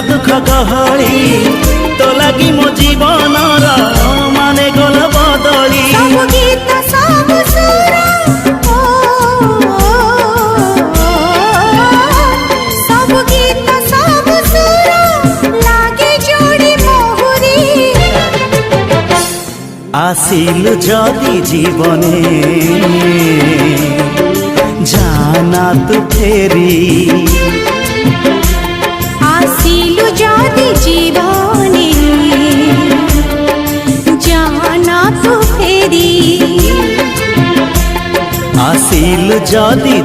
दुख गहली तो लगी मो जीवन माने गल बदली सब गीत सब सुर सब गीत सब सुर लागे जोड़ी मोहरी आसिलु जदि जीवने जाना तू फेरी आसिलु जदि जीवने जाना तू फेरी आसिलु जदि